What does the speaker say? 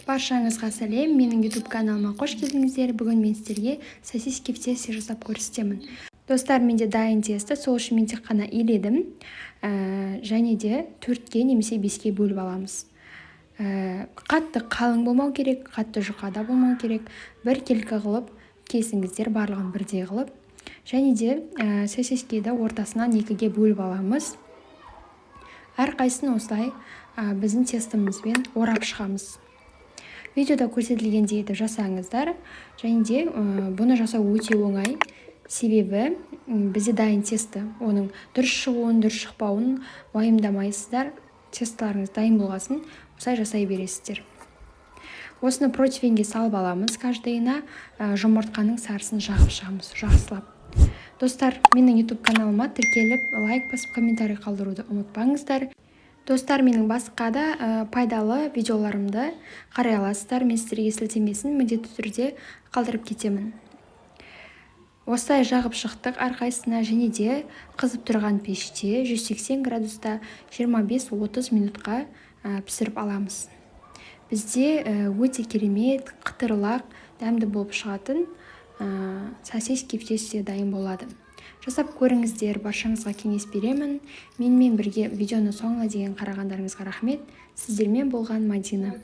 Баршаңызға сәлем, менің YouTube каналыма қош келдіңіздер. Бүгін мен сіздерге сосиски в тесте жасап көрсетемін. Достар, менде дайын тесто, сол үшін мен тек қана иледім. Және де 4-ке немесе 5-ке бөліп аламыз. Қатты қалың болмау керек, қатты жұқада болмау керек. Бір келкі қылып кесіңіздер, барлығын бірдей қылып. Және де сосискиді ортасынан 2-ге бөліп аламыз. Әрқайсысын осылай біздің тестомызбен орап шығамыз. Видеода көрсетілгендей етіп жасаңыздар. Және де бұны жасау өте оңай. Себебі бізде дайын тесто. Оның дұрыс шығуын, дұрыс шықпауын уайымдамайсыздар. Тестоларыңыз дайын болғасын, осылай жасай бересіздер. Осыны противеньге салып аламыз. Каждайына жұмыртқаның сарысын жағып шығамыз, жақсылап. Достар, менің YouTube каналыма тіркеліп, лайк басып, комментарий қалдыруды ұмытпаңыздар. Достар, менің басқа да пайдалы видеоларымды қарай аласыздар. Мен сіздерге сілтемесін міндетті түрде қалдырып кетемін. Осылай жағып шықтық әрқайсысына. Және де қызып тұрған пеште 180 градуста 25-30 минутқа пісіріп аламыз. Бізде өте керемет, қытырлақ, дәмді болып шығатын сосиски в тесте дайын болады. Жасап көріңіздер, баршаңызға кеңес беремін. Менімен бірге видеоны соңына дейін қарағандарыңызға рахмет. Сіздермен болған Мадина.